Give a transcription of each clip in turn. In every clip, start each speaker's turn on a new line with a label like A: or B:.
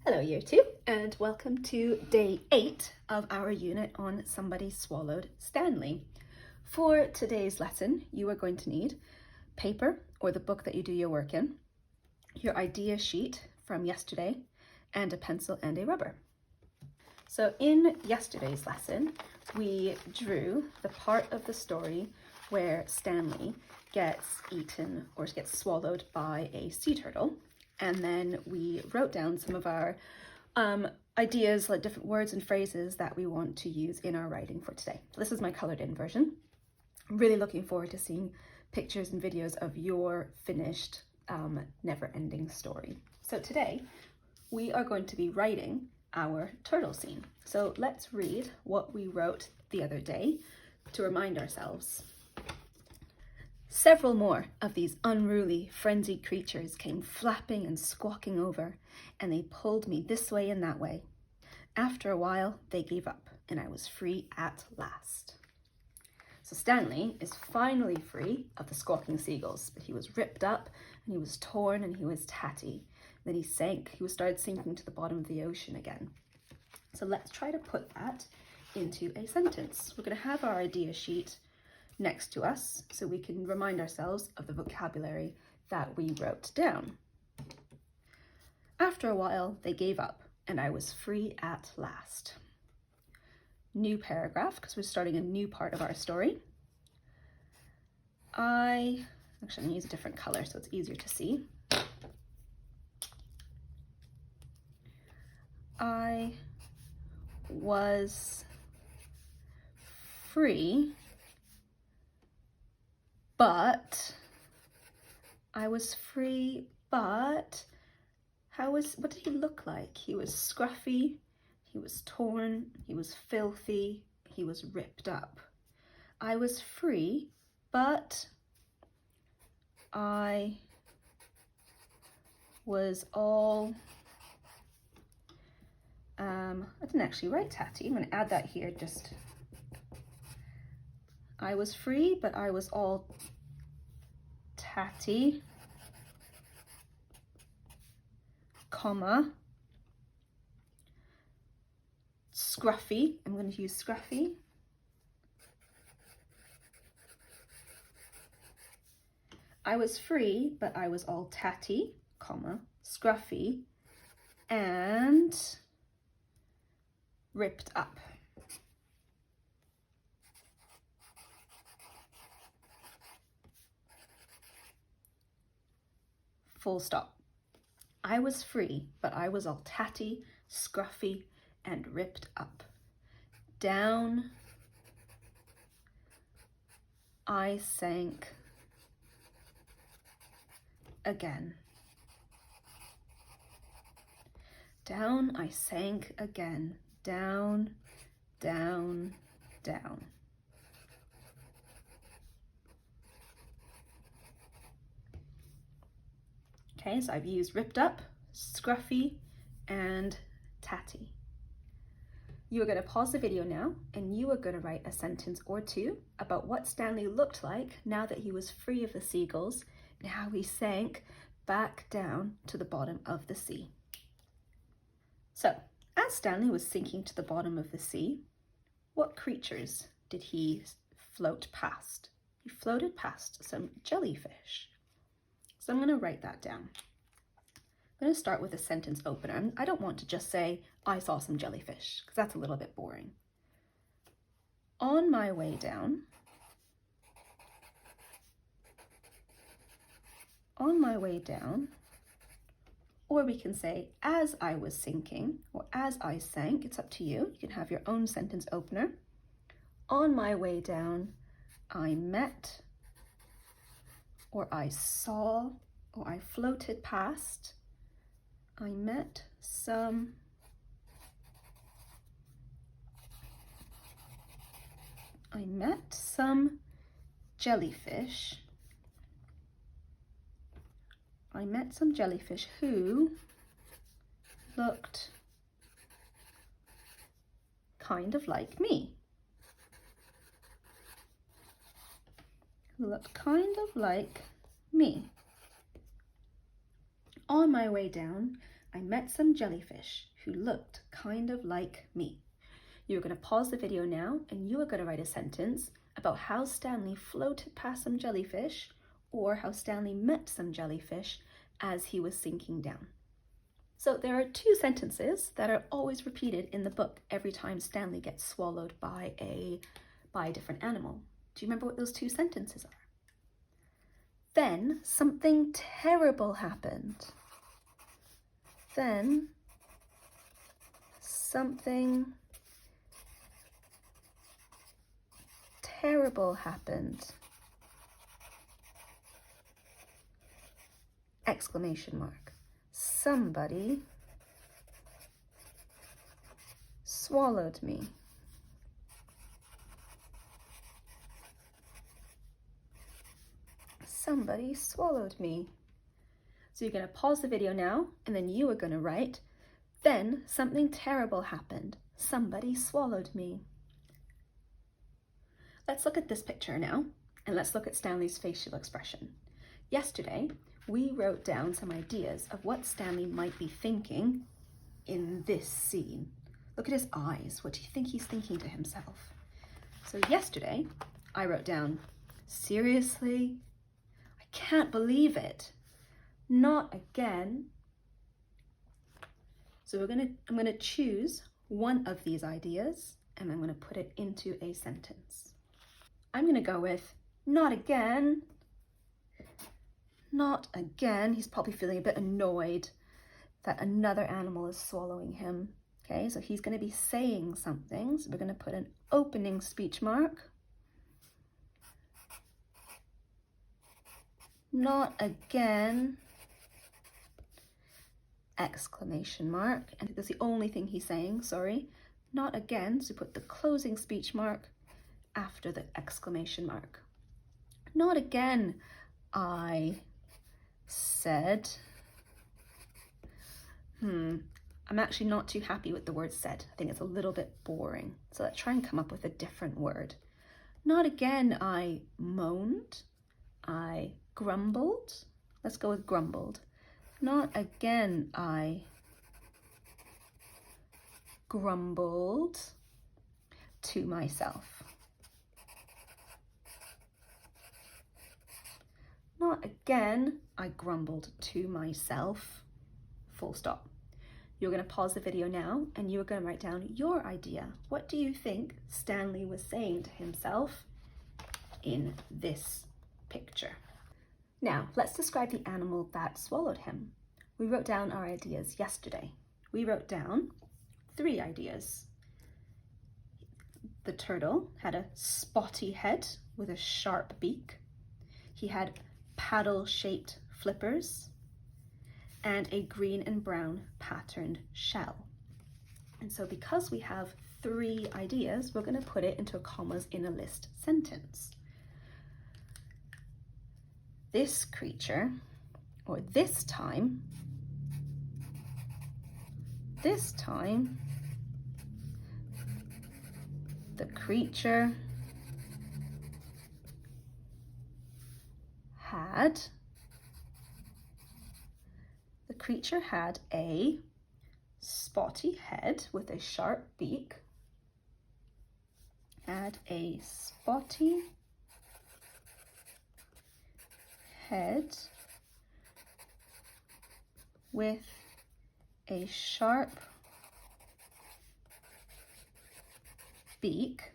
A: Hello Year 2 and welcome to day 8 of our unit on Somebody Swallowed Stanley. For today's lesson you are going to need paper or the book that you do your work in, your idea sheet from yesterday, and a pencil and a rubber. So in yesterday's lesson we drew the part of the story where Stanley gets eaten or gets swallowed by a sea turtle. And then we wrote down some of our ideas, like different words and phrases that we want to use in our writing for today. So this is my colored in version. I'm really looking forward to seeing pictures and videos of your finished never-ending story. So today we are going to be writing our turtle scene. So let's read what we wrote the other day to remind ourselves. Several more of these unruly, frenzied creatures came flapping and squawking over, and they pulled me this way and that way. After a while, they gave up, and I was free at last. So Stanley is finally free of the squawking seagulls, but he was ripped up, and he was torn, and he was tatty. Then he started sinking to the bottom of the ocean again. So let's try to put that into a sentence. We're going to have our idea sheet next to us so we can remind ourselves of the vocabulary that we wrote down. After a while, they gave up, and I was free at last. New paragraph, because we're starting a new part of our story. I'm going to use a different color so it's easier to see. I was free, but what did he look like? He was scruffy, he was torn, he was filthy, he was ripped up. I was free, but I was all, I didn't actually write tatty. I'm going to add that here. I was free, but I was all tatty, comma, scruffy. I'm going to use scruffy. I was free, but I was all tatty, comma, scruffy, and ripped up. Full stop. I was free, but I was all tatty, scruffy, and ripped up. Down I sank again. Down I sank again. Down, down, down. Okay, so I've used ripped up, scruffy, and tatty. You are going to pause the video now, and you are going to write a sentence or two about what Stanley looked like now that he was free of the seagulls and how he sank back down to the bottom of the sea. So, as Stanley was sinking to the bottom of the sea, what creatures did he float past? He floated past some jellyfish. So I'm going to write that down. I'm going to start with a sentence opener. I don't want to just say, I saw some jellyfish, because that's a little bit boring. On my way down, or we can say, as I was sinking, or as I sank, it's up to you. You can have your own sentence opener. On my way down, I met, or I saw, or I floated past, I met some jellyfish. I met some jellyfish who looked kind of like me. On my way down, I met some jellyfish who looked kind of like me. You're going to pause the video now and you are going to write a sentence about how Stanley floated past some jellyfish or how Stanley met some jellyfish as he was sinking down. So there are two sentences that are always repeated in the book every time Stanley gets swallowed by a different animal. Do you remember what those two sentences are? Then something terrible happened. Then something terrible happened. Exclamation mark. Somebody swallowed me. Somebody swallowed me. So you're going to pause the video now and then you are going to write, then something terrible happened. Somebody swallowed me. Let's look at this picture now and let's look at Stanley's facial expression. Yesterday, we wrote down some ideas of what Stanley might be thinking in this scene. Look at his eyes. What do you think he's thinking to himself? So yesterday, I wrote down, seriously? I can't believe it. Not again. So I'm gonna choose one of these ideas and I'm gonna put it into a sentence. I'm gonna go with, not again. Not again. He's probably feeling a bit annoyed that another animal is swallowing him. Okay, so he's going to be saying something. So we're going to put an opening speech mark. Not again. Exclamation mark. And that's the only thing he's saying, sorry. Not again. So put the closing speech mark after the exclamation mark. Not again, I said. I'm actually not too happy with the word said. I think it's a little bit boring. So let's try and come up with a different word. Not again, I moaned. I grumbled. Let's go with grumbled. Not again, I grumbled to myself. Not again, I grumbled to myself. Full stop. You're going to pause the video now and you're going to write down your idea. What do you think Stanley was saying to himself in this picture? Now, let's describe the animal that swallowed him. We wrote down our ideas yesterday. We wrote down 3 ideas. The turtle had a spotty head with a sharp beak. He had paddle-shaped flippers and a green and brown patterned shell. And so because we have 3 ideas, we're going to put it into a commas in a list sentence. This creature, or this time, the creature had a spotty head with a sharp beak, had a spotty head with a sharp beak,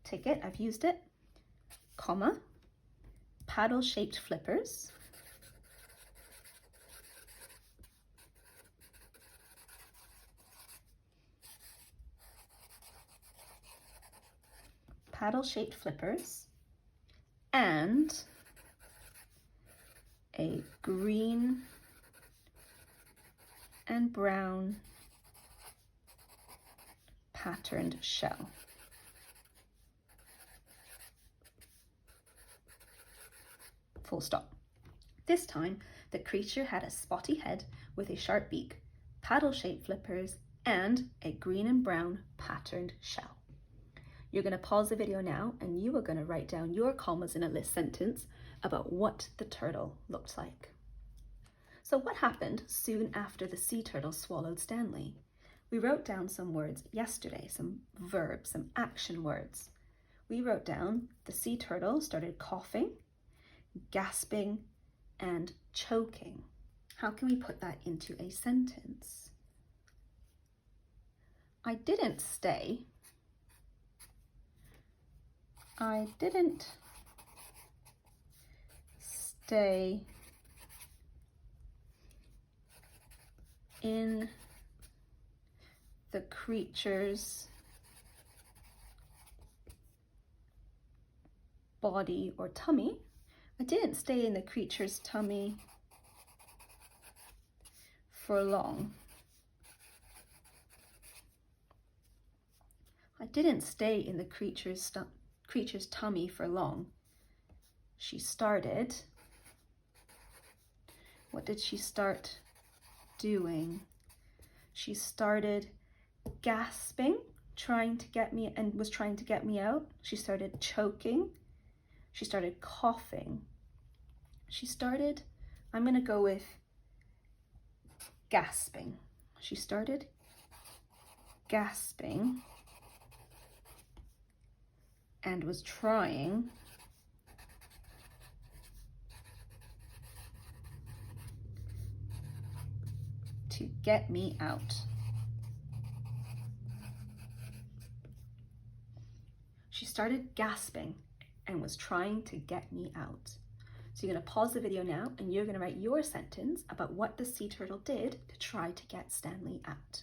A: tick it, I've used it, comma, paddle-shaped flippers, and a green and brown patterned shell. Full stop. This time, the creature had a spotty head with a sharp beak, paddle-shaped flippers, and a green and brown patterned shell. You're going to pause the video now and you are going to write down your commas in a list sentence about what the turtle looked like. So what happened soon after the sea turtle swallowed Stanley? We wrote down some words yesterday, some verbs, some action words. We wrote down the sea turtle started coughing, gasping, and choking. How can we put that into a sentence? I didn't stay in the creature's body or tummy. I didn't stay in the creature's tummy for long. I didn't stay in the creature's tummy for long. She started. What did she start doing? She started gasping, trying to get me out. She started choking. She started coughing. I'm going to go with gasping. She started gasping and was trying to get me out. She started gasping and was trying to get me out. So you're going to pause the video now and you're going to write your sentence about what the sea turtle did to try to get Stanley out.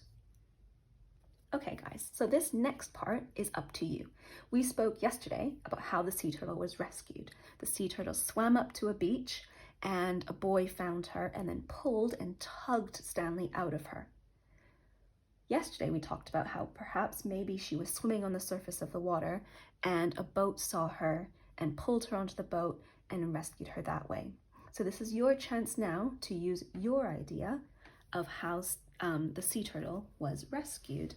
A: Okay guys, so this next part is up to you. We spoke yesterday about how the sea turtle was rescued. The sea turtle swam up to a beach and a boy found her and then pulled and tugged Stanley out of her. Yesterday we talked about how perhaps maybe she was swimming on the surface of the water and a boat saw her and pulled her onto the boat and rescued her that way. So this is your chance now to use your idea of how the sea turtle was rescued.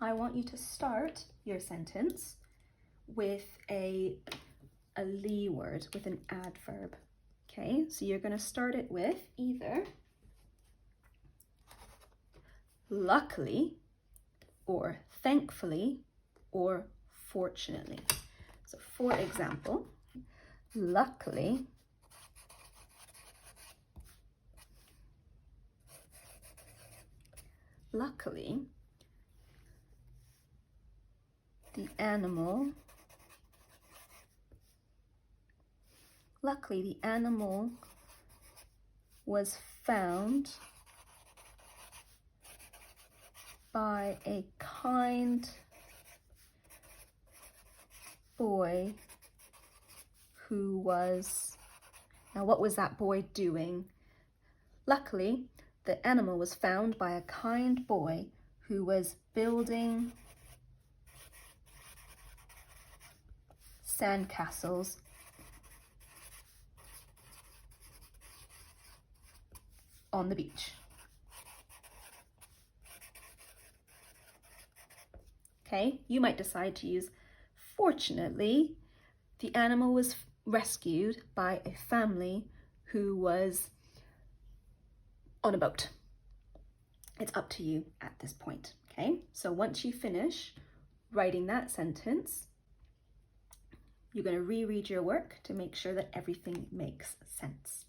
A: I want you to start your sentence with a ly word, with an adverb. Okay, so you're going to start it with either luckily or thankfully or fortunately. So for example, luckily the animal was found by a kind boy who was... Now what was that boy doing? Luckily, the animal was found by a kind boy who was building sandcastles on the beach. Okay, you might decide to use fortunately. The animal was rescued by a family who was on a boat. It's up to you at this point, okay? So once you finish writing that sentence, you're going to reread your work to make sure that everything makes sense.